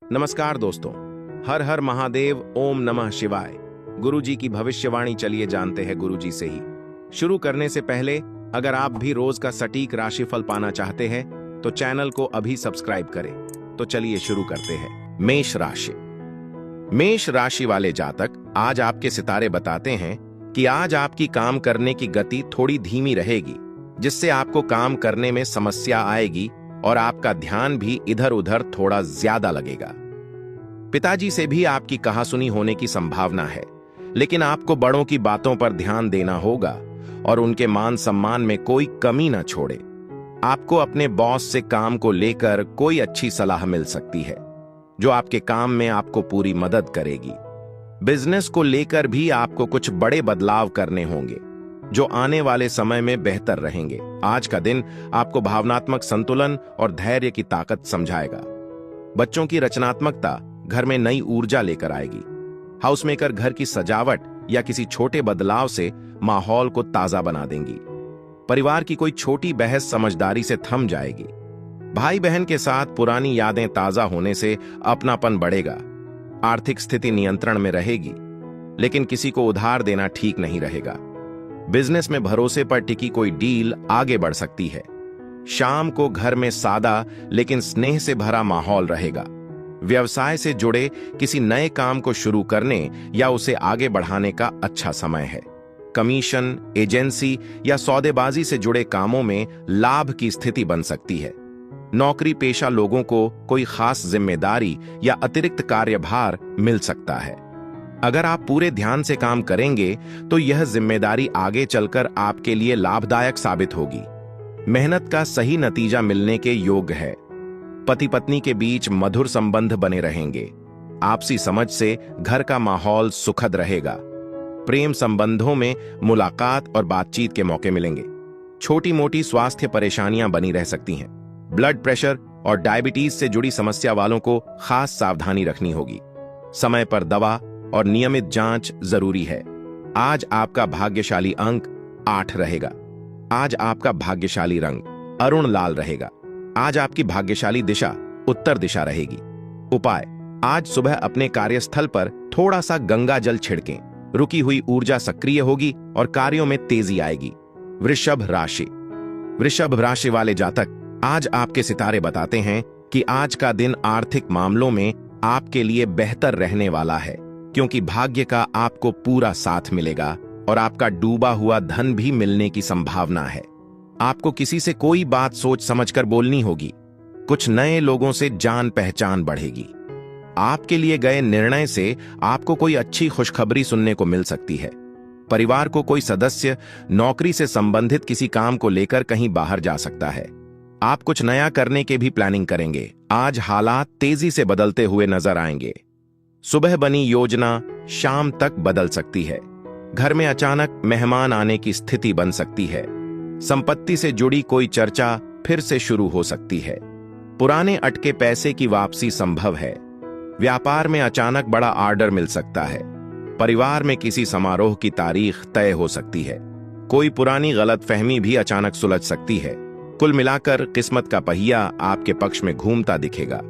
नमस्कार दोस्तों। हर हर महादेव, ओम नमः शिवाय। गुरुजी की भविष्यवाणी चलिए जानते हैं गुरुजी से ही। शुरू करने से पहले अगर आप भी रोज का सटीक राशिफल पाना चाहते हैं तो चैनल को अभी सब्सक्राइब करें। तो चलिए शुरू करते हैं। मेष राशि। मेष राशि वाले जातक, आज आपके सितारे बताते हैं कि आज आपकी काम करने की गति थोड़ी धीमी रहेगी, जिससे आपको काम करने में समस्या आएगी और आपका ध्यान भी इधर उधर थोड़ा ज्यादा लगेगा। पिताजी से भी आपकी कहासुनी होने की संभावना है, लेकिन आपको बड़ों की बातों पर ध्यान देना होगा और उनके मान सम्मान में कोई कमी न छोड़े। आपको अपने बॉस से काम को लेकर कोई अच्छी सलाह मिल सकती है, जो आपके काम में आपको पूरी मदद करेगी। बिजनेस को लेकर भी आपको कुछ बड़े बदलाव करने होंगे, जो आने वाले समय में बेहतर रहेंगे। आज का दिन आपको भावनात्मक संतुलन और धैर्य की ताकत समझाएगा। बच्चों की रचनात्मकता घर में नई ऊर्जा लेकर आएगी। हाउसमेकर घर की सजावट या किसी छोटे बदलाव से माहौल को ताजा बना देंगी। परिवार की कोई छोटी बहस समझदारी से थम जाएगी। भाई बहन के साथ पुरानी यादें ताजा होने से अपनापन बढ़ेगा। आर्थिक स्थिति नियंत्रण में रहेगी, लेकिन किसी को उधार देना ठीक नहीं रहेगा। बिजनेस में भरोसे पर टिकी कोई डील आगे बढ़ सकती है। शाम को घर में सादा लेकिन स्नेह से भरा माहौल रहेगा। व्यवसाय से जुड़े किसी नए काम को शुरू करने या उसे आगे बढ़ाने का अच्छा समय है। कमीशन, एजेंसी या सौदेबाजी से जुड़े कामों में लाभ की स्थिति बन सकती है। नौकरी पेशा लोगों को कोई खास जिम्मेदारी या अतिरिक्त कार्यभार मिल सकता है। अगर आप पूरे ध्यान से काम करेंगे तो यह जिम्मेदारी आगे चलकर आपके लिए लाभदायक साबित होगी। मेहनत का सही नतीजा मिलने के योग्य है। पति पत्नी के बीच मधुर संबंध बने रहेंगे। आपसी समझ से घर का माहौल सुखद रहेगा। प्रेम संबंधों में मुलाकात और बातचीत के मौके मिलेंगे। छोटी मोटी स्वास्थ्य परेशानियां बनी रह सकती हैं। ब्लड प्रेशर और डायबिटीज से जुड़ी समस्या वालों को खास सावधानी रखनी होगी। समय पर दवा और नियमित जांच जरूरी है। आज आपका भाग्यशाली अंक 8 रहेगा। आज आपका भाग्यशाली रंग अरुण लाल रहेगा। आज आपकी भाग्यशाली दिशा उत्तर दिशा रहेगी। उपाय, आज सुबह अपने कार्यस्थल पर थोड़ा सा गंगा जल छिड़कें। रुकी हुई ऊर्जा सक्रिय होगी और कार्यों में तेजी आएगी। वृषभ राशि। वृषभ राशि वाले जातक, आज आपके सितारे बताते हैं कि आज का दिन आर्थिक मामलों में आपके लिए बेहतर रहने वाला है, क्योंकि भाग्य का आपको पूरा साथ मिलेगा और आपका डूबा हुआ धन भी मिलने की संभावना है। आपको किसी से कोई बात सोच समझकर बोलनी होगी। कुछ नए लोगों से जान पहचान बढ़ेगी। आपके लिए गए निर्णय से आपको कोई अच्छी खुशखबरी सुनने को मिल सकती है। परिवार को कोई सदस्य नौकरी से संबंधित किसी काम को लेकर कहीं बाहर जा सकता है। आप कुछ नया करने के भी प्लानिंग करेंगे। आज हालात तेजी से बदलते हुए नजर आएंगे। सुबह बनी योजना शाम तक बदल सकती है। घर में अचानक मेहमान आने की स्थिति बन सकती है। संपत्ति से जुड़ी कोई चर्चा फिर से शुरू हो सकती है। पुराने अटके पैसे की वापसी संभव है। व्यापार में अचानक बड़ा ऑर्डर मिल सकता है। परिवार में किसी समारोह की तारीख तय हो सकती है। कोई पुरानी गलतफहमी भी अचानक सुलझ सकती है। कुल मिलाकर किस्मत का पहिया आपके पक्ष में घूमता दिखेगा।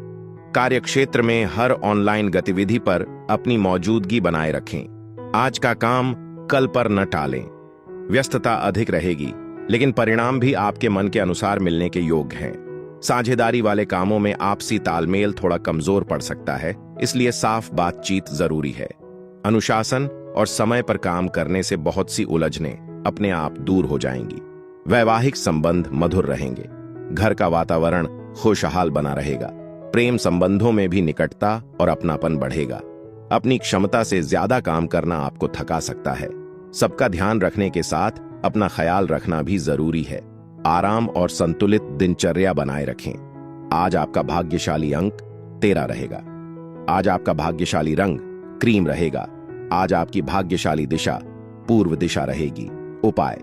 कार्यक्षेत्र में हर ऑनलाइन गतिविधि पर अपनी मौजूदगी बनाए रखें। आज का काम कल पर न टालें। व्यस्तता अधिक रहेगी, लेकिन परिणाम भी आपके मन के अनुसार मिलने के योग्य हैं। साझेदारी वाले कामों में आपसी तालमेल थोड़ा कमजोर पड़ सकता है, इसलिए साफ बातचीत जरूरी है। अनुशासन और समय पर काम करने से बहुत सी उलझनें अपने आप दूर हो जाएंगी। वैवाहिक संबंध मधुर रहेंगे। घर का वातावरण खुशहाल बना रहेगा। प्रेम संबंधों में भी निकटता और अपनापन बढ़ेगा। अपनी क्षमता से ज्यादा काम करना आपको थका सकता है। सबका ध्यान रखने के साथ अपना ख्याल रखना भी जरूरी है। आराम और संतुलित दिनचर्या बनाए रखें। आज आपका भाग्यशाली अंक 13 रहेगा। आज आपका भाग्यशाली रंग क्रीम रहेगा। आज आपकी भाग्यशाली दिशा पूर्व दिशा रहेगी। उपाय,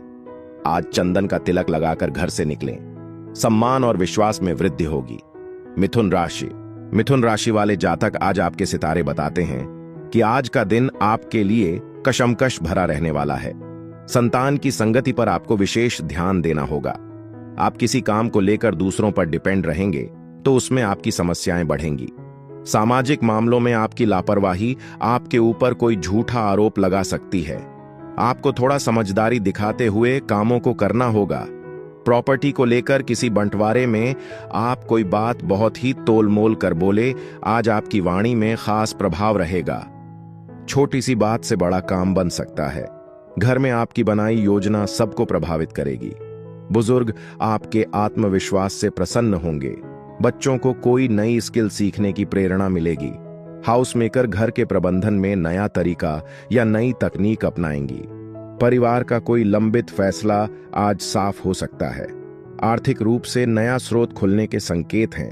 आज चंदन का तिलक लगाकर घर से निकलें। सम्मान और विश्वास में वृद्धि होगी। मिथुन राशि। मिथुन राशि वाले जातक, आज आपके सितारे बताते हैं कि आज का दिन आपके लिए कशमकश भरा रहने वाला है। संतान की संगति पर आपको विशेष ध्यान देना होगा। आप किसी काम को लेकर दूसरों पर डिपेंड रहेंगे तो उसमें आपकी समस्याएं बढ़ेंगी। सामाजिक मामलों में आपकी लापरवाही आपके ऊपर कोई झूठा आरोप लगा सकती है। आपको थोड़ा समझदारी दिखाते हुए कामों को करना होगा। प्रॉपर्टी को लेकर किसी बंटवारे में आप कोई बात बहुत ही तोलमोल कर बोले, आज आपकी वाणी में खास प्रभाव रहेगा। छोटी सी बात से बड़ा काम बन सकता है। घर में आपकी बनाई योजना सबको प्रभावित करेगी। बुजुर्ग आपके आत्मविश्वास से प्रसन्न होंगे। बच्चों को कोई नई स्किल सीखने की प्रेरणा मिलेगी। हाउसमेकर घर के प्रबंधन में नया तरीका या नई तकनीक अपनाएंगी। परिवार का कोई लंबित फैसला आज साफ हो सकता है। आर्थिक रूप से नया स्रोत खुलने के संकेत हैं।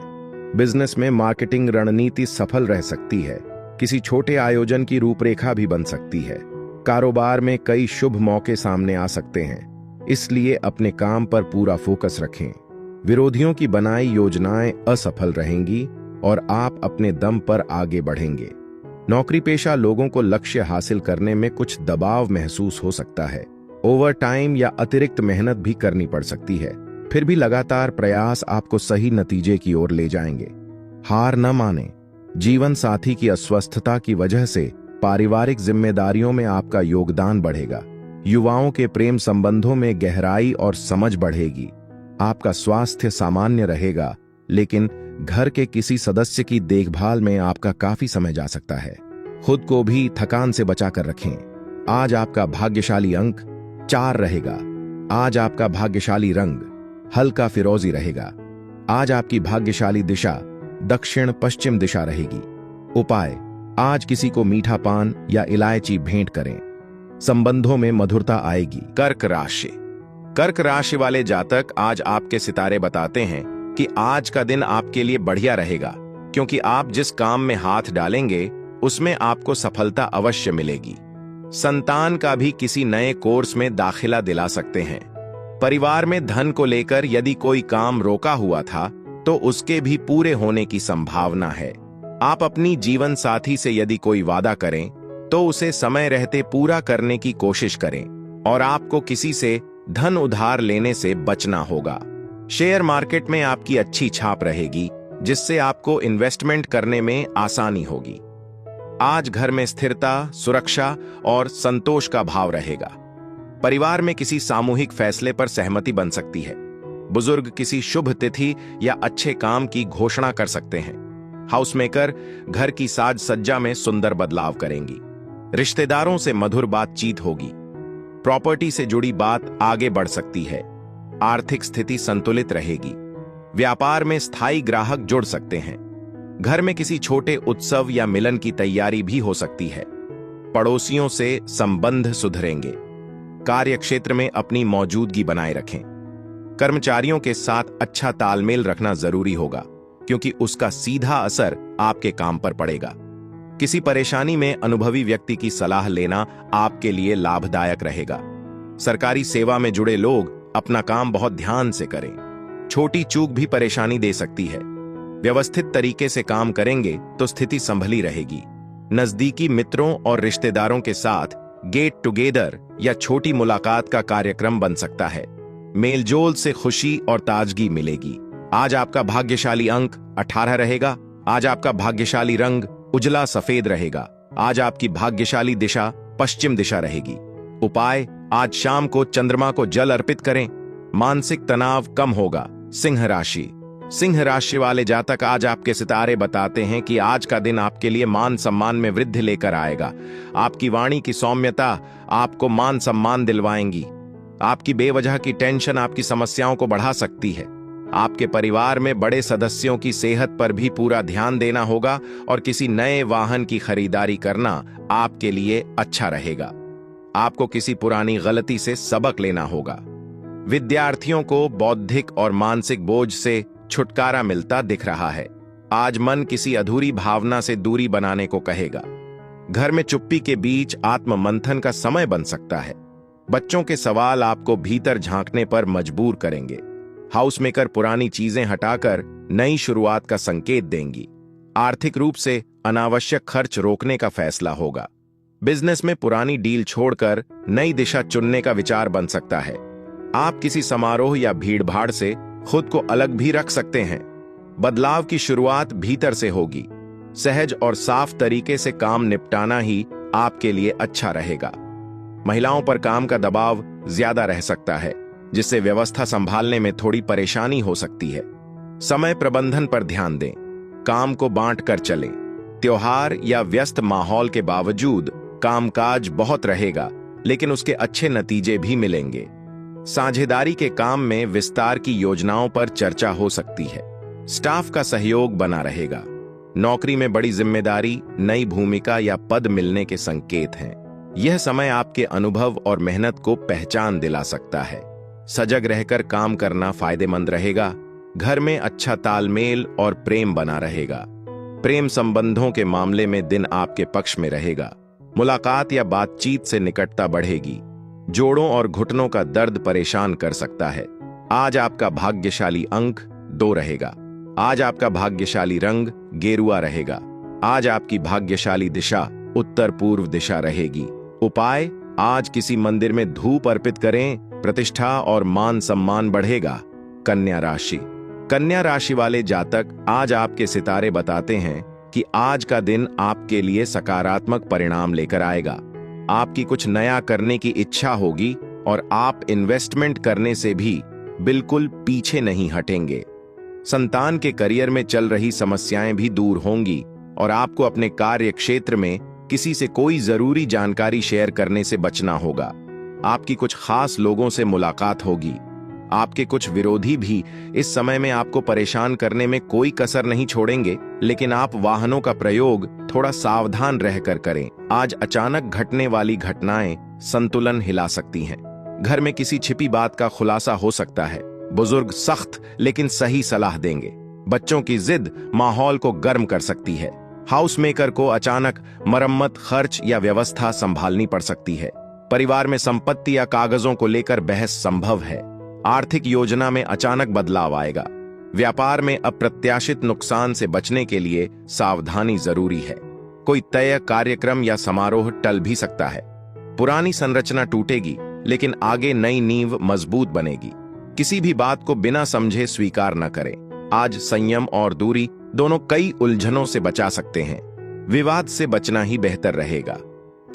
बिजनेस में मार्केटिंग रणनीति सफल रह सकती है। किसी छोटे आयोजन की रूपरेखा भी बन सकती है। कारोबार में कई शुभ मौके सामने आ सकते हैं, इसलिए अपने काम पर पूरा फोकस रखें। विरोधियों की बनाई योजनाएं असफल रहेंगी और आप अपने दम पर आगे बढ़ेंगे। नौकरी पेशा लोगों को लक्ष्य हासिल करने में कुछ दबाव महसूस हो सकता है। ओवर टाइम या अतिरिक्त मेहनत भी करनी पड़ सकती है, फिर भी लगातार प्रयास आपको सही नतीजे की ओर ले जाएंगे। हार न माने। जीवन साथी की अस्वस्थता की वजह से पारिवारिक जिम्मेदारियों में आपका योगदान बढ़ेगा। युवाओं के प्रेम संबंधों में गहराई और समझ बढ़ेगी। आपका स्वास्थ्य सामान्य रहेगा, लेकिन घर के किसी सदस्य की देखभाल में आपका काफी समय जा सकता है। खुद को भी थकान से बचाकर रखें। आज आपका भाग्यशाली अंक 4 रहेगा। आज आपका भाग्यशाली रंग हल्का फिरोजी रहेगा। आज आपकी भाग्यशाली दिशा दक्षिण पश्चिम दिशा रहेगी। उपाय, आज किसी को मीठा पान या इलायची भेंट करें। संबंधों में मधुरता आएगी। कर्क राशि। कर्क राशि वाले जातक, आज आपके सितारे बताते हैं कि आज का दिन आपके लिए बढ़िया रहेगा, क्योंकि आप जिस काम में हाथ डालेंगे उसमें आपको सफलता अवश्य मिलेगी। संतान का भी किसी नए कोर्स में दाखिला दिला सकते हैं। परिवार में धन को लेकर यदि कोई काम रोका हुआ था तो उसके भी पूरे होने की संभावना है। आप अपनी जीवन साथी से यदि कोई वादा करें तो उसे समय रहते पूरा करने की कोशिश करें और आपको किसी से धन उधार लेने से बचना होगा। शेयर मार्केट में आपकी अच्छी छाप रहेगी, जिससे आपको इन्वेस्टमेंट करने में आसानी होगी। आज घर में स्थिरता, सुरक्षा और संतोष का भाव रहेगा। परिवार में किसी सामूहिक फैसले पर सहमति बन सकती है। बुजुर्ग किसी शुभ तिथि या अच्छे काम की घोषणा कर सकते हैं। हाउसमेकर घर की साज सज्जा में सुंदर बदलाव करेंगी। रिश्तेदारों से मधुर बातचीत होगी। प्रॉपर्टी से जुड़ी बात आगे बढ़ सकती है। आर्थिक स्थिति संतुलित रहेगी। व्यापार में स्थायी ग्राहक जुड़ सकते हैं। घर में किसी छोटे उत्सव या मिलन की तैयारी भी हो सकती है। पड़ोसियों से संबंध सुधरेंगे। कार्यक्षेत्र में अपनी मौजूदगी बनाए रखें। कर्मचारियों के साथ अच्छा तालमेल रखना जरूरी होगा, क्योंकि उसका सीधा असर आपके काम पर पड़ेगा। किसी परेशानी में अनुभवी व्यक्ति की सलाह लेना आपके लिए लाभदायक रहेगा। सरकारी सेवा में जुड़े लोग अपना काम बहुत ध्यान से करें। छोटी चूक भी परेशानी दे सकती है। व्यवस्थित तरीके से काम करेंगे तो स्थिति संभली रहेगी। नजदीकी मित्रों और रिश्तेदारों के साथ गेट टुगेदर या छोटी मुलाकात का कार्यक्रम बन सकता है। मेलजोल से खुशी और ताजगी मिलेगी। आज आपका भाग्यशाली अंक 18 रहेगा। आज आपका भाग्यशाली रंग उजला सफेद रहेगा। आज आपकी भाग्यशाली दिशा पश्चिम दिशा रहेगी। उपाय, आज शाम को चंद्रमा को जल अर्पित करें। मानसिक तनाव कम होगा। सिंह राशि। सिंह राशि वाले जातक, आज आपके सितारे बताते हैं कि आज का दिन आपके लिए मान सम्मान में वृद्धि लेकर आएगा। आपकी वाणी की सौम्यता आपको मान सम्मान दिलवाएंगी। आपकी बेवजह की टेंशन आपकी समस्याओं को बढ़ा सकती है। आपके परिवार में बड़े सदस्यों की सेहत पर भी पूरा ध्यान देना होगा और किसी नए वाहन की खरीदारी करना आपके लिए अच्छा रहेगा। आपको किसी पुरानी गलती से सबक लेना होगा। विद्यार्थियों को बौद्धिक और मानसिक बोझ से छुटकारा मिलता दिख रहा है। आज मन किसी अधूरी भावना से दूरी बनाने को कहेगा। घर में चुप्पी के बीच आत्म मंथन का समय बन सकता है। बच्चों के सवाल आपको भीतर झांकने पर मजबूर करेंगे। हाउसमेकर पुरानी चीजें हटाकर नई शुरुआत का संकेत देंगी। आर्थिक रूप से अनावश्यक खर्च रोकने का फैसला होगा। बिजनेस में पुरानी डील छोड़कर नई दिशा चुनने का विचार बन सकता है। आप किसी समारोह या भीड़भाड़ से खुद को अलग भी रख सकते हैं। बदलाव की शुरुआत भीतर से होगी। सहज और साफ तरीके से काम निपटाना ही आपके लिए अच्छा रहेगा। महिलाओं पर काम का दबाव ज्यादा रह सकता है, जिससे व्यवस्था संभालने में थोड़ी परेशानी हो सकती है। समय प्रबंधन पर ध्यान दें, काम को बांट कर चलें। त्योहार या व्यस्त माहौल के बावजूद कामकाज बहुत रहेगा, लेकिन उसके अच्छे नतीजे भी मिलेंगे। साझेदारी के काम में विस्तार की योजनाओं पर चर्चा हो सकती है। स्टाफ का सहयोग बना रहेगा। नौकरी में बड़ी जिम्मेदारी, नई भूमिका या पद मिलने के संकेत हैं। यह समय आपके अनुभव और मेहनत को पहचान दिला सकता है। सजग रहकर काम करना फायदेमंद रहेगा। घर में अच्छा तालमेल और प्रेम बना रहेगा। प्रेम संबंधों के मामले में दिन आपके पक्ष में रहेगा। मुलाकात या बातचीत से निकटता बढ़ेगी। जोड़ों और घुटनों का दर्द परेशान कर सकता है। आज आपका भाग्यशाली अंक 2 रहेगा। आज आपका भाग्यशाली रंग गेरुआ रहेगा। आज आपकी भाग्यशाली दिशा उत्तर पूर्व दिशा रहेगी। उपाय, आज किसी मंदिर में धूप अर्पित करें, प्रतिष्ठा और मान सम्मान बढ़ेगा। कन्या राशि। कन्या राशि वाले जातक, आज आपके सितारे बताते हैं कि आज का दिन आपके लिए सकारात्मक परिणाम लेकर आएगा। आपकी कुछ नया करने की इच्छा होगी और आप इन्वेस्टमेंट करने से भी बिल्कुल पीछे नहीं हटेंगे। संतान के करियर में चल रही समस्याएं भी दूर होंगी और आपको अपने कार्य क्षेत्र में किसी से कोई जरूरी जानकारी शेयर करने से बचना होगा। आपकी कुछ खास लोगों से मुलाकात होगी। आपके कुछ विरोधी भी इस समय में आपको परेशान करने में कोई कसर नहीं छोड़ेंगे, लेकिन आप वाहनों का प्रयोग थोड़ा सावधान रहकर करें। आज अचानक घटने वाली घटनाएं संतुलन हिला सकती हैं। घर में किसी छिपी बात का खुलासा हो सकता है। बुजुर्ग सख्त लेकिन सही सलाह देंगे। बच्चों की जिद माहौल को गर्म कर सकती है। हाउस मेकर को अचानक मरम्मत, खर्च या व्यवस्था संभालनी पड़ सकती है। परिवार में संपत्ति या कागजों को लेकर बहस संभव है। आर्थिक योजना में अचानक बदलाव आएगा। व्यापार में अप्रत्याशित नुकसान से बचने के लिए सावधानी जरूरी है। कोई तय कार्यक्रम या समारोह टल भी सकता है। पुरानी संरचना टूटेगी, लेकिन आगे नई नींव मजबूत बनेगी। किसी भी बात को बिना समझे स्वीकार न करें। आज संयम और दूरी दोनों कई उलझनों से बचा सकते हैं। विवाद से बचना ही बेहतर रहेगा।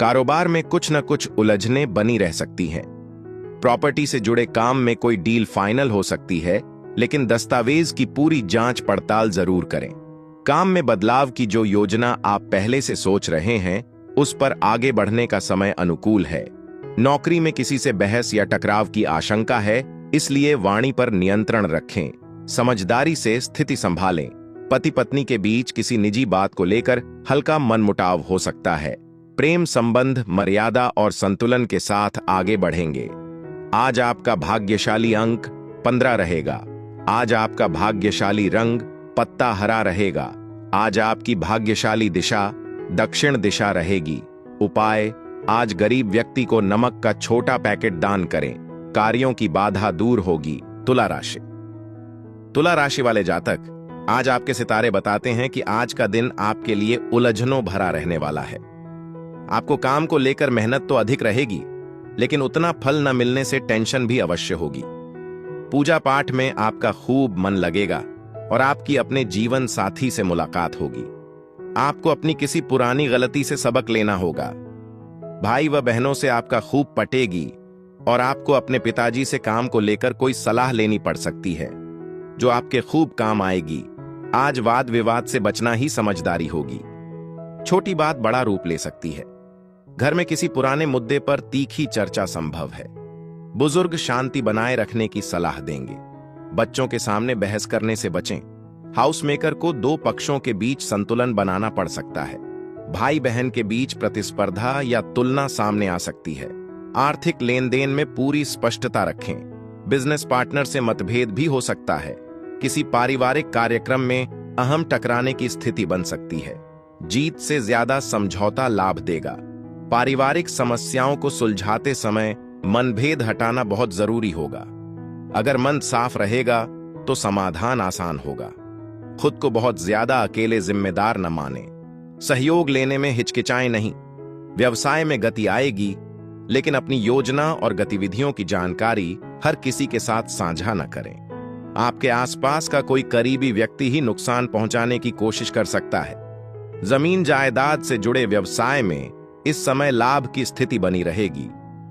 कारोबार में कुछ न कुछ उलझनें बनी रह सकती हैं। प्रॉपर्टी से जुड़े काम में कोई डील फाइनल हो सकती है, लेकिन दस्तावेज की पूरी जांच पड़ताल जरूर करें। काम में बदलाव की जो योजना आप पहले से सोच रहे हैं, उस पर आगे बढ़ने का समय अनुकूल है। नौकरी में किसी से बहस या टकराव की आशंका है, इसलिए वाणी पर नियंत्रण रखें। समझदारी से स्थिति संभालें। पति पत्नी के बीच किसी निजी बात को लेकर हल्का मनमुटाव हो सकता है। प्रेम संबंध मर्यादा और संतुलन के साथ आगे बढ़ेंगे। आज आपका भाग्यशाली अंक 15 रहेगा। आज आपका भाग्यशाली रंग पत्ता हरा रहेगा। आज आपकी भाग्यशाली दिशा दक्षिण दिशा रहेगी। उपाय, आज गरीब व्यक्ति को नमक का छोटा पैकेट दान करें। कार्यों की बाधा दूर होगी। तुला राशि। तुला राशि वाले जातक, आज आपके सितारे बताते हैं कि आज का दिन आपके लिए उलझनों भरा रहने वाला है। आपको काम को लेकर मेहनत तो अधिक रहेगी, लेकिन उतना फल न मिलने से टेंशन भी अवश्य होगी। पूजा पाठ में आपका खूब मन लगेगा और आपकी अपने जीवन साथी से मुलाकात होगी। आपको अपनी किसी पुरानी गलती से सबक लेना होगा। भाई व बहनों से आपका खूब पटेगी और आपको अपने पिताजी से काम को लेकर कोई सलाह लेनी पड़ सकती है, जो आपके खूब काम आएगी। आज वाद विवाद से बचना ही समझदारी होगी। छोटी बात बड़ा रूप ले सकती है। घर में किसी पुराने मुद्दे पर तीखी चर्चा संभव है। बुजुर्ग शांति बनाए रखने की सलाह देंगे। बच्चों के सामने बहस करने से बचें। हाउस मेकर को 2 पक्षों के बीच संतुलन बनाना पड़ सकता है। भाई बहन के बीच प्रतिस्पर्धा या तुलना सामने आ सकती है। आर्थिक लेन देन में पूरी स्पष्टता रखें। बिजनेस पार्टनर से मतभेद भी हो सकता है। किसी पारिवारिक कार्यक्रम में अहम टकराने की स्थिति बन सकती है। जीत से ज्यादा समझौता लाभ देगा। पारिवारिक समस्याओं को सुलझाते समय मनभेद हटाना बहुत जरूरी होगा। अगर मन साफ रहेगा तो समाधान आसान होगा। खुद को बहुत ज्यादा अकेले जिम्मेदार न माने। सहयोग लेने में हिचकिचाएं नहीं। व्यवसाय में गति आएगी, लेकिन अपनी योजना और गतिविधियों की जानकारी हर किसी के साथ साझा न करें। आपके आसपास का कोई करीबी व्यक्ति ही नुकसान पहुंचाने की कोशिश कर सकता है। जमीन जायदाद से जुड़े व्यवसाय में इस समय लाभ की स्थिति बनी रहेगी।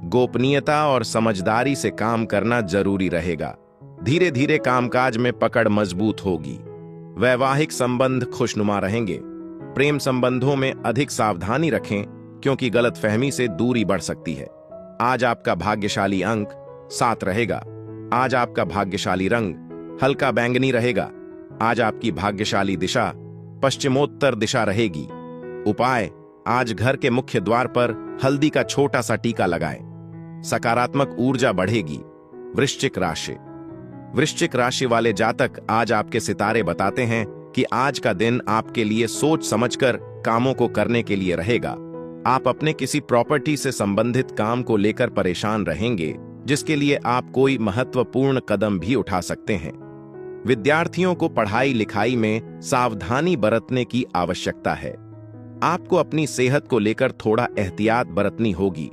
गोपनीयता और समझदारी से काम करना जरूरी रहेगा। धीरे धीरे कामकाज में पकड़ मजबूत होगी। वैवाहिक संबंध खुशनुमा रहेंगे। प्रेम संबंधों में अधिक सावधानी रखें क्योंकि गलतफहमी से दूरी बढ़ सकती है। आज आपका भाग्यशाली अंक 7 रहेगा। आज आपका भाग्यशाली रंग हल्का बैंगनी रहेगा। आज आपकी भाग्यशाली दिशा पश्चिमोत्तर दिशा रहेगी। उपाय, आज घर के मुख्य द्वार पर हल्दी का छोटा सा टीका लगाएं। सकारात्मक ऊर्जा बढ़ेगी। वृश्चिक राशि। वृश्चिक राशि वाले जातक, आज आपके सितारे बताते हैं कि आज का दिन आपके लिए सोच समझकर कामों को करने के लिए रहेगा। आप अपने किसी प्रॉपर्टी से संबंधित काम को लेकर परेशान रहेंगे, जिसके लिए आप कोई महत्वपूर्ण कदम भी उठा सकते हैं। विद्यार्थियों को पढ़ाई लिखाई में सावधानी बरतने की आवश्यकता है। आपको अपनी सेहत को लेकर थोड़ा एहतियात बरतनी होगी।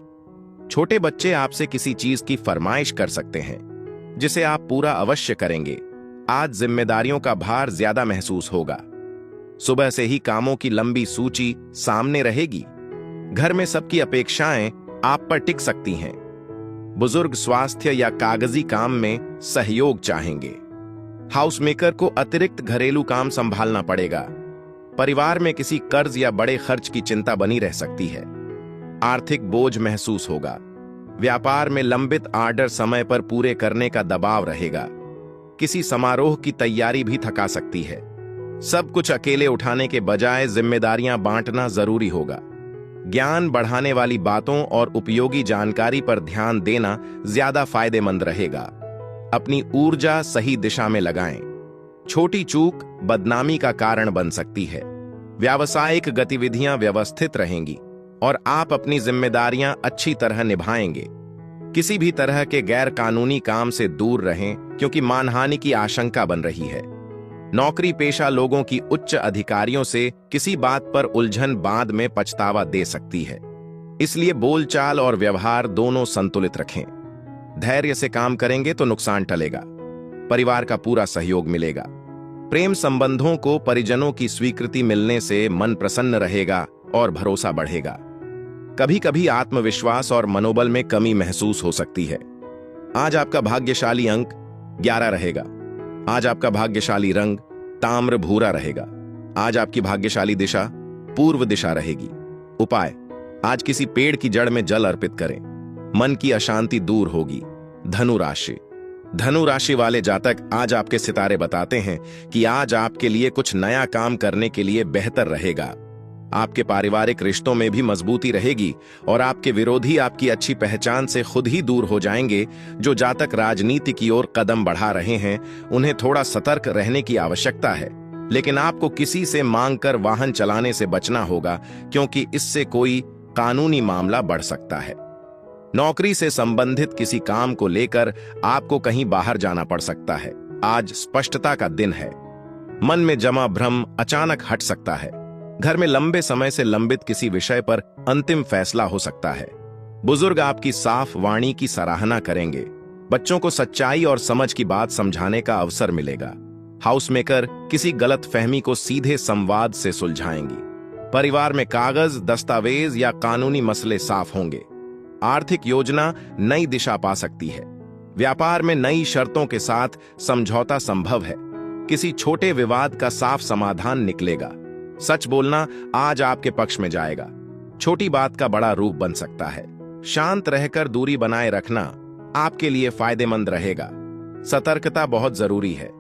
छोटे बच्चे आपसे किसी चीज की फरमाइश कर सकते हैं, जिसे आप पूरा अवश्य करेंगे। आज जिम्मेदारियों का भार ज्यादा महसूस होगा। सुबह से ही कामों की लंबी सूची सामने रहेगी। घर में सबकी अपेक्षाएं आप पर टिक सकती हैं। बुजुर्ग स्वास्थ्य या कागजी काम में सहयोग चाहेंगे। हाउसमेकर को अतिरिक्त घरेलू काम संभालना पड़ेगा। परिवार में किसी कर्ज या बड़े खर्च की चिंता बनी रह सकती है। आर्थिक बोझ महसूस होगा। व्यापार में लंबित ऑर्डर समय पर पूरे करने का दबाव रहेगा। किसी समारोह की तैयारी भी थका सकती है। सब कुछ अकेले उठाने के बजाय जिम्मेदारियां बांटना जरूरी होगा। ज्ञान बढ़ाने वाली बातों और उपयोगी जानकारी पर ध्यान देना ज्यादा फायदेमंद रहेगा। अपनी ऊर्जा सही दिशा में लगाएं। छोटी चूक बदनामी का कारण बन सकती है। व्यावसायिक गतिविधियां व्यवस्थित रहेंगी और आप अपनी जिम्मेदारियां अच्छी तरह निभाएंगे। किसी भी तरह के गैर कानूनी काम से दूर रहें क्योंकि मानहानि की आशंका बन रही है। नौकरी पेशा लोगों की उच्च अधिकारियों से किसी बात पर उलझन बाद में पछतावा दे सकती है। इसलिए बोलचाल और व्यवहार दोनों संतुलित रखें। धैर्य से काम करेंगे तो नुकसान टलेगा। परिवार का पूरा सहयोग मिलेगा। प्रेम संबंधों को परिजनों की स्वीकृति मिलने से मन प्रसन्न रहेगा और भरोसा बढ़ेगा। कभी कभी आत्मविश्वास और मनोबल में कमी महसूस हो सकती है। आज आपका भाग्यशाली अंक 11 रहेगा। आज आपका भाग्यशाली रंग ताम्र भूरा रहेगा। आज आपकी भाग्यशाली दिशा पूर्व दिशा रहेगी। उपाय, आज किसी पेड़ की जड़ में जल अर्पित करें। मन की अशांति दूर होगी। धनु राशि। धनु राशि वाले जातक, आज आपके सितारे बताते हैं कि आज आपके लिए कुछ नया काम करने के लिए बेहतर रहेगा। आपके पारिवारिक रिश्तों में भी मजबूती रहेगी और आपके विरोधी आपकी अच्छी पहचान से खुद ही दूर हो जाएंगे। जो जातक राजनीति की ओर कदम बढ़ा रहे हैं, उन्हें थोड़ा सतर्क रहने की आवश्यकता है। लेकिन आपको किसी से मांग कर वाहन चलाने से बचना होगा क्योंकि इससे कोई कानूनी मामला बढ़ सकता है। नौकरी से संबंधित किसी काम को लेकर आपको कहीं बाहर जाना पड़ सकता है। आज स्पष्टता का दिन है। मन में जमा भ्रम अचानक हट सकता है। घर में लंबे समय से लंबित किसी विषय पर अंतिम फैसला हो सकता है। बुजुर्ग आपकी साफ वाणी की सराहना करेंगे। बच्चों को सच्चाई और समझ की बात समझाने का अवसर मिलेगा। हाउसमेकर किसी गलतफहमी को सीधे संवाद से सुलझाएंगी। परिवार में कागज, दस्तावेज या कानूनी मसले साफ होंगे। आर्थिक योजना नई दिशा पा सकती है। व्यापार में नई शर्तों के साथ समझौता संभव है। किसी छोटे विवाद का साफ समाधान निकलेगा। सच बोलना आज आपके पक्ष में जाएगा। छोटी बात का बड़ा रूप बन सकता है। शांत रहकर दूरी बनाए रखना आपके लिए फायदेमंद रहेगा। सतर्कता बहुत जरूरी है।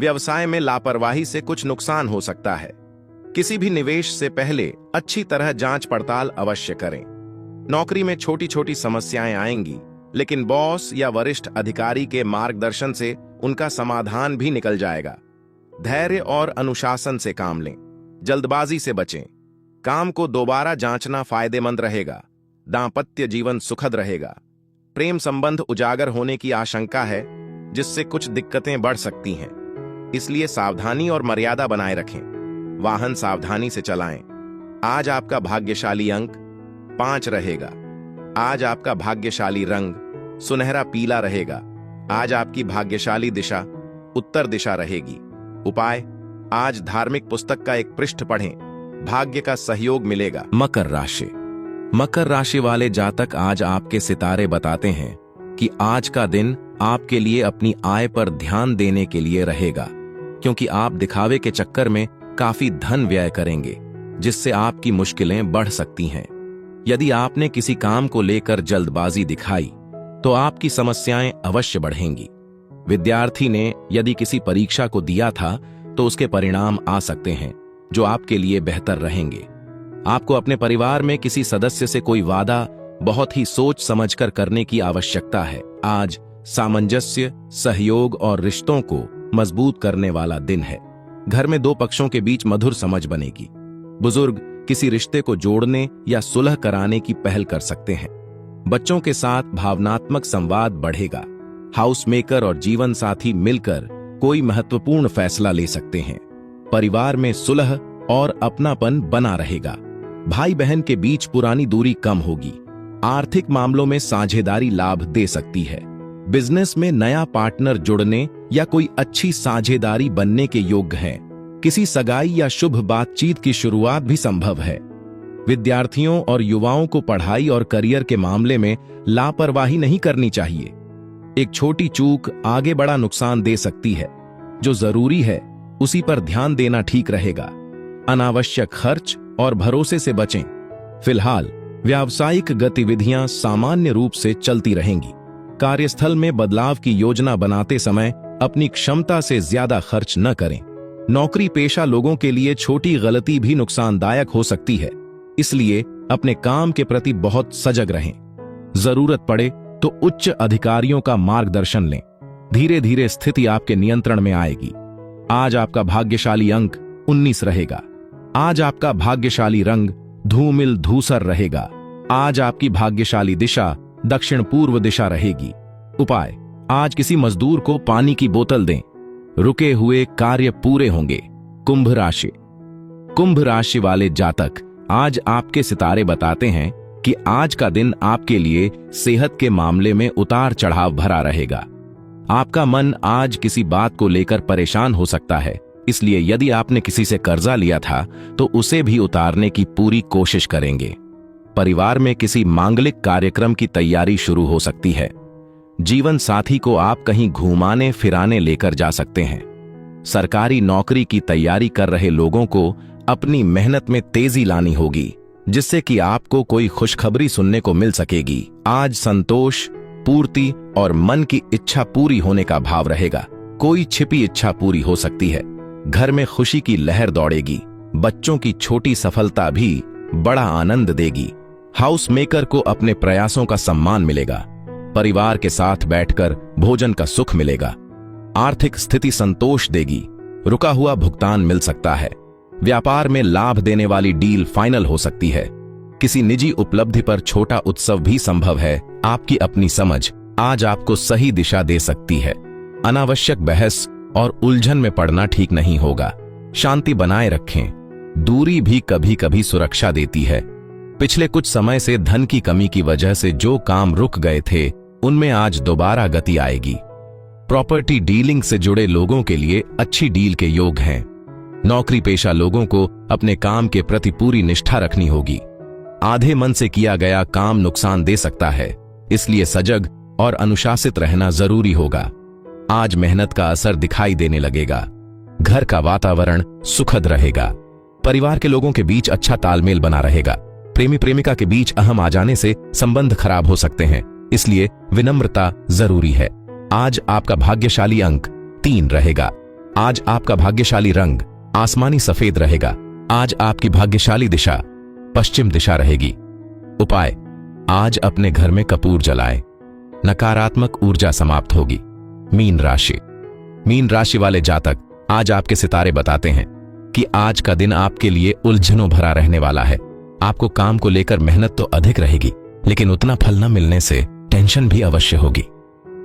व्यवसाय में लापरवाही से कुछ नुकसान हो सकता है। किसी भी निवेश से पहले अच्छी तरह जांच पड़ताल अवश्य करें। नौकरी में छोटी छोटी समस्याएं आएंगी, लेकिन बॉस या वरिष्ठ अधिकारी के मार्गदर्शन से उनका समाधान भी निकल जाएगा। धैर्य और अनुशासन से काम लें। जल्दबाजी से बचें। काम को दोबारा जांचना फायदेमंद रहेगा। दांपत्य जीवन सुखद रहेगा। प्रेम संबंध उजागर होने की आशंका है, जिससे कुछ दिक्कतें बढ़ सकती हैं। इसलिए सावधानी और मर्यादा बनाए रखें। वाहन सावधानी से चलाएं। आज आपका भाग्यशाली अंक 5 रहेगा। आज आपका भाग्यशाली रंग सुनहरा पीला रहेगा। आज आपकी भाग्यशाली दिशा उत्तर दिशा रहेगी। उपाय, आज धार्मिक पुस्तक का एक पृष्ठ पढ़ें। भाग्य का सहयोग मिलेगा। मकर राशि। मकर राशि वाले जातक, आज आपके सितारे बताते हैं कि आज का दिन आपके लिए अपनी आय पर ध्यान देने के लिए रहेगा, क्योंकि आप दिखावे के चक्कर में काफी धन व्यय करेंगे, जिससे आपकी मुश्किलें बढ़ सकती हैं। यदि आपने किसी काम को लेकर जल्दबाजी दिखाई तो आपकी समस्याएं अवश्य बढ़ेंगी। विद्यार्थी ने यदि किसी परीक्षा को दिया था तो उसके परिणाम आ सकते हैं जो आपके लिए बेहतर रहेंगे। आपको अपने परिवार में किसी सदस्य से कोई वादा बहुत ही सोच समझकर करने की आवश्यकता है। आज सामंजस्य, सहयोग और रिश्तों को मजबूत करने वाला दिन है। घर में दो पक्षों के बीच मधुर समझ बनेगी। बुजुर्ग किसी रिश्ते को जोड़ने या सुलह कराने की पहल कर सकते हैं। बच्चों के साथ भावनात्मक संवाद बढ़ेगा। हाउस मेकर और जीवन साथी मिलकर कोई महत्वपूर्ण फैसला ले सकते हैं। परिवार में सुलह और अपनापन बना रहेगा। भाई बहन के बीच पुरानी दूरी कम होगी। आर्थिक मामलों में साझेदारी लाभ दे सकती है। बिजनेस में नया पार्टनर जुड़ने या कोई अच्छी साझेदारी बनने के योग्य है। किसी सगाई या शुभ बातचीत की शुरुआत भी संभव है। विद्यार्थियों और युवाओं को पढ़ाई और करियर के मामले में लापरवाही नहीं करनी चाहिए। एक छोटी चूक आगे बड़ा नुकसान दे सकती है। जो जरूरी है उसी पर ध्यान देना ठीक रहेगा। अनावश्यक खर्च और भरोसे से बचें। फिलहाल व्यावसायिक गतिविधियां सामान्य रूप से चलती रहेंगी। कार्यस्थल में बदलाव की योजना बनाते समय अपनी क्षमता से ज्यादा खर्च न करें। नौकरी पेशा लोगों के लिए छोटी गलती भी नुकसानदायक हो सकती है, इसलिए अपने काम के प्रति बहुत सजग रहें। जरूरत पड़े तो उच्च अधिकारियों का मार्गदर्शन लें। धीरे धीरे स्थिति आपके नियंत्रण में आएगी। आज आपका भाग्यशाली अंक 19 रहेगा। आज आपका भाग्यशाली रंग धूमिल धूसर रहेगा। आज आपकी भाग्यशाली दिशा दक्षिण पूर्व दिशा रहेगी। उपाय, आज किसी मजदूर को पानी की बोतल दें। रुके हुए कार्य पूरे होंगे। कुंभ राशि। कुंभ राशि वाले जातक, आज आपके सितारे बताते हैं कि आज का दिन आपके लिए सेहत के मामले में उतार चढ़ाव भरा रहेगा। आपका मन आज किसी बात को लेकर परेशान हो सकता है, इसलिए यदि आपने किसी से कर्जा लिया था तो उसे भी उतारने की पूरी कोशिश करेंगे। परिवार में किसी मांगलिक कार्यक्रम की तैयारी शुरू हो सकती है। जीवन साथी को आप कहीं घुमाने फिराने लेकर जा सकते हैं। सरकारी नौकरी की तैयारी कर रहे लोगों को अपनी मेहनत में तेजी लानी होगी, जिससे कि आपको कोई खुशखबरी सुनने को मिल सकेगी। आज संतोष, पूर्ति और मन की इच्छा पूरी होने का भाव रहेगा। कोई छिपी इच्छा पूरी हो सकती है। घर में खुशी की लहर दौड़ेगी। बच्चों की छोटी सफलता भी बड़ा आनंद देगी। हाउस मेकर को अपने प्रयासों का सम्मान मिलेगा। परिवार के साथ बैठकर भोजन का सुख मिलेगा। आर्थिक स्थिति संतोष देगी। रुका हुआ भुगतान मिल सकता है। व्यापार में लाभ देने वाली डील फाइनल हो सकती है। किसी निजी उपलब्धि पर छोटा उत्सव भी संभव है। आपकी अपनी समझ आज आपको सही दिशा दे सकती है। अनावश्यक बहस और उलझन में पड़ना ठीक नहीं होगा। शांति बनाए रखें। दूरी भी कभी कभी सुरक्षा देती है। पिछले कुछ समय से धन की कमी की वजह से जो काम रुक गए थे उनमें आज दोबारा गति आएगी। प्रॉपर्टी डीलिंग से जुड़े लोगों के लिए अच्छी डील के योग हैं। नौकरी पेशा लोगों को अपने काम के प्रति पूरी निष्ठा रखनी होगी। आधे मन से किया गया काम नुकसान दे सकता है, इसलिए सजग और अनुशासित रहना जरूरी होगा। आज मेहनत का असर दिखाई देने लगेगा। घर का वातावरण सुखद रहेगा। परिवार के लोगों के बीच अच्छा तालमेल बना रहेगा। प्रेमी प्रेमिका के बीच अहम आ जाने से संबंध खराब हो सकते हैं, इसलिए विनम्रता जरूरी है। आज आपका भाग्यशाली अंक 3 रहेगा। आज आपका भाग्यशाली रंग आसमानी सफेद रहेगा। आज आपकी भाग्यशाली दिशा पश्चिम दिशा रहेगी। उपाय, आज अपने घर में कपूर जलाएं। नकारात्मक ऊर्जा समाप्त होगी। मीन राशि। मीन राशि वाले जातक, आज आपके सितारे बताते हैं कि आज का दिन आपके लिए उलझनों भरा रहने वाला है। आपको काम को लेकर मेहनत तो अधिक रहेगी, लेकिन उतना फल न मिलने से टेंशन भी अवश्य होगी।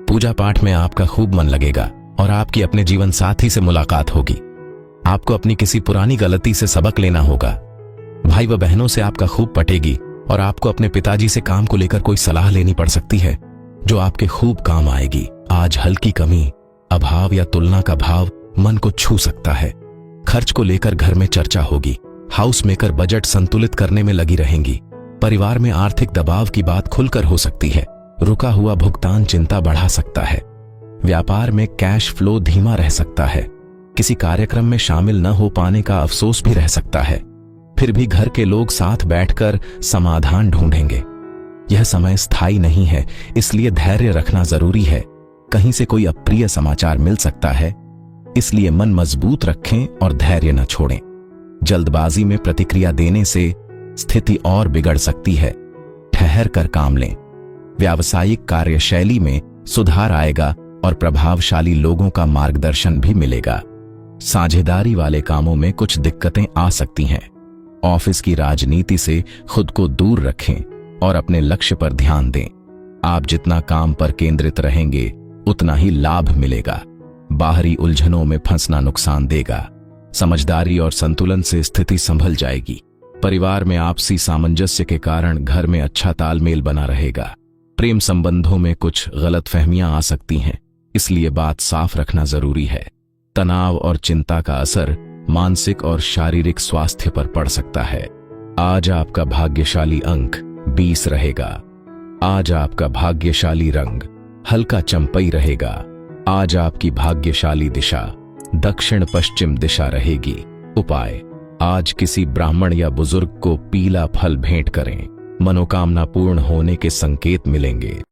पूजा पाठ में आपका खूब मन लगेगा और आपकी अपने जीवन साथी से मुलाकात होगी। आपको अपनी किसी पुरानी गलती से सबक लेना होगा। भाई व बहनों से आपका खूब पटेगी और आपको अपने पिताजी से काम को लेकर कोई सलाह लेनी पड़ सकती है जो आपके खूब काम आएगी। आज हल्की कमी, अभाव या तुलना का भाव मन को छू सकता है। खर्च को लेकर घर में चर्चा होगी। हाउस मेकर बजट संतुलित करने में लगी रहेंगी। परिवार में आर्थिक दबाव की बात खुलकर हो सकती है। रुका हुआ भुगतान चिंता बढ़ा सकता है। व्यापार में कैश फ्लो धीमा रह सकता है। किसी कार्यक्रम में शामिल न हो पाने का अफसोस भी रह सकता है। फिर भी घर के लोग साथ बैठकर समाधान ढूंढेंगे। यह समय स्थायी नहीं है, इसलिए धैर्य रखना जरूरी है। कहीं से कोई अप्रिय समाचार मिल सकता है, इसलिए मन मजबूत रखें और धैर्य न छोड़ें। जल्दबाजी में प्रतिक्रिया देने से स्थिति और बिगड़ सकती है। ठहर कर काम लें। व्यावसायिक कार्यशैली में सुधार आएगा और प्रभावशाली लोगों का मार्गदर्शन भी मिलेगा। साझेदारी वाले कामों में कुछ दिक्कतें आ सकती हैं। ऑफिस की राजनीति से खुद को दूर रखें और अपने लक्ष्य पर ध्यान दें। आप जितना काम पर केंद्रित रहेंगे उतना ही लाभ मिलेगा। बाहरी उलझनों में फंसना नुकसान देगा। समझदारी और संतुलन से स्थिति संभल जाएगी। परिवार में आपसी सामंजस्य के कारण घर में अच्छा तालमेल बना रहेगा। प्रेम संबंधों में कुछ गलतफहमियां आ सकती हैं, इसलिए बात साफ रखना जरूरी है। तनाव और चिंता का असर मानसिक और शारीरिक स्वास्थ्य पर पड़ सकता है। आज आपका भाग्यशाली अंक 20 रहेगा। आज आपका भाग्यशाली रंग हल्का चंपई रहेगा। आज आपकी भाग्यशाली दिशा दक्षिण पश्चिम दिशा रहेगी। उपाय: आज किसी ब्राह्मण या बुजुर्ग को पीला फल भेंट करें। मनोकामना पूर्ण होने के संकेत मिलेंगे।